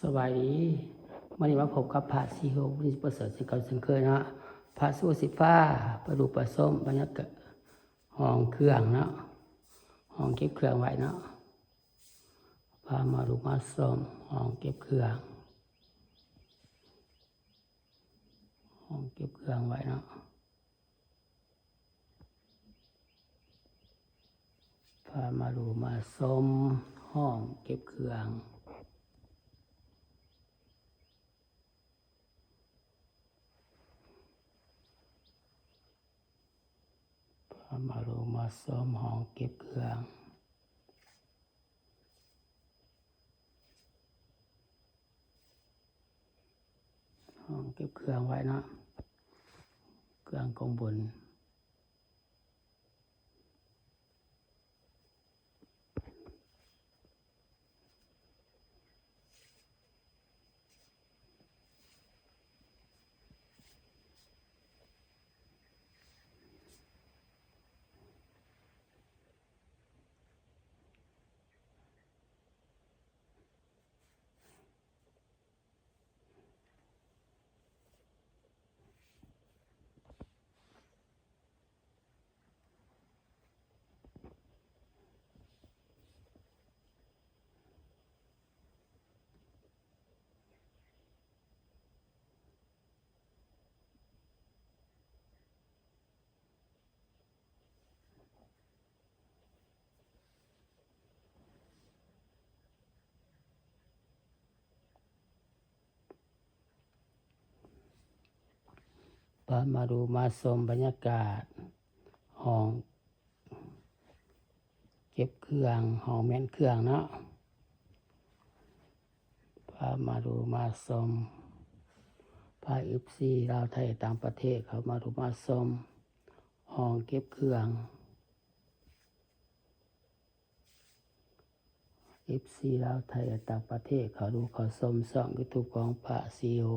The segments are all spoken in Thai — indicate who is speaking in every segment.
Speaker 1: สวัสดีวันนี้มาพบกับพระสีโหวินิจประเสริฐสิเก่าเช่นเคยนะพระสู้สิฟ้าประดูประส้มบรรยากาศห้องเครื่องเนาะห้องเก็บเครื่องไว้เนาะพามาดูมาส้มห้องเก็บเครื่องห้องเก็บเครื่องไว้เนาะพามาดูมาส้มห้องเก็บเครื่องมาดูมาซ้อมห้องเก็บเครื่องห้องเก็บเครื่องไว้นะเครื่องกองบนมาดูมาชมบรรยากาศห้องเก็บเครื่องห้องแม่นเครื่องเนาะมาดูมาชมพา FC ลาวไทยต่างประเทศเขามาดูมาชมห้องเก็บเครื่อง FC ลาวไทยต่างประเทศเขาดูเขาชมช่อง YouTube ของพระสีโห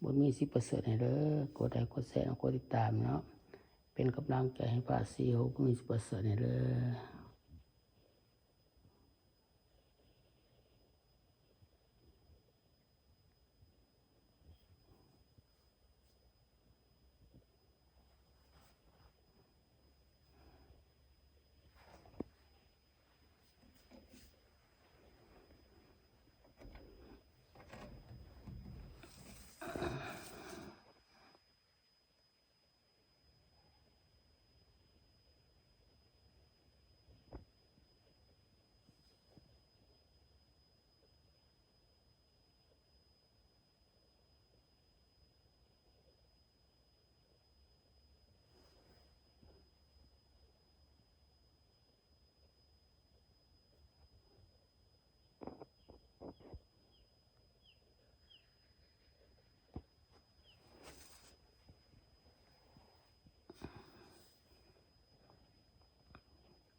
Speaker 1: บ่มี 10% ให้เด้อกดไลค์กดแชร์กดติดตามเนาะเป็นกำลังใจให้พระสีโหบ่มี 10% ให้เด้อ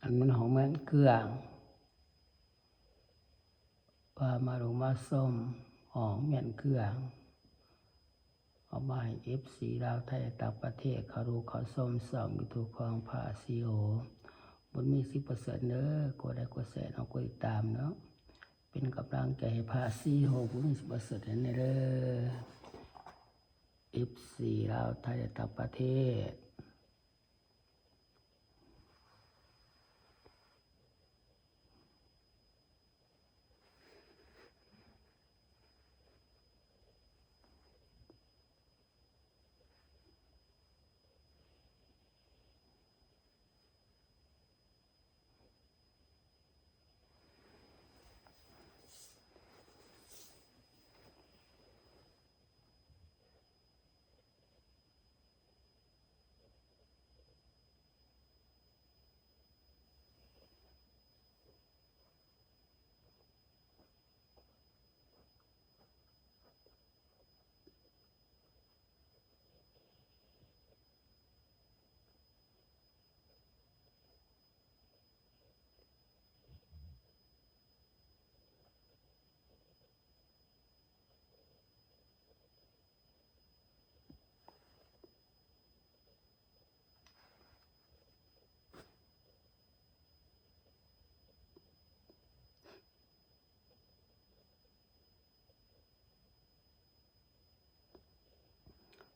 Speaker 1: อันมันของแม่นเครื่องมาดูมาชมห้องแม่นเครื่องเอามาให้ FC ลาวไทยต่างประเทศเขาดูเขาชมช่อง YouTube ของพระสีโหบ่มี 10% เด้อกดไลค์กดแชร์กดติดตามเนาะเป็นกำลังใจให้พระสีโหบ่มี 10% ให้เด้อ FC ลาวไทยต่างประเทศ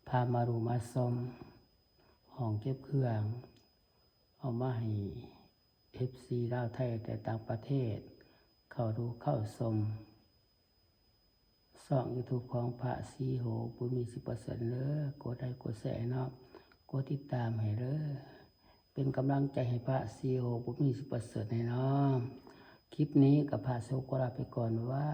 Speaker 1: พามาดูมาส้มห้องเก็บเครื่องเอามาให้ FC ลาวไทยแต่ต่างประเทศเข้าดูเข้าชมช่อง YouTube ของพระศรีโหบุญมี 10% เด้อกดไลค์กดแชร์เนาะกดติดตามให้เด้อเป็นกำลังใจให้พระศรีโหบุญมี 10% ให้เนาะคลิปนี้กับพระโสกลาไปก่อนไว้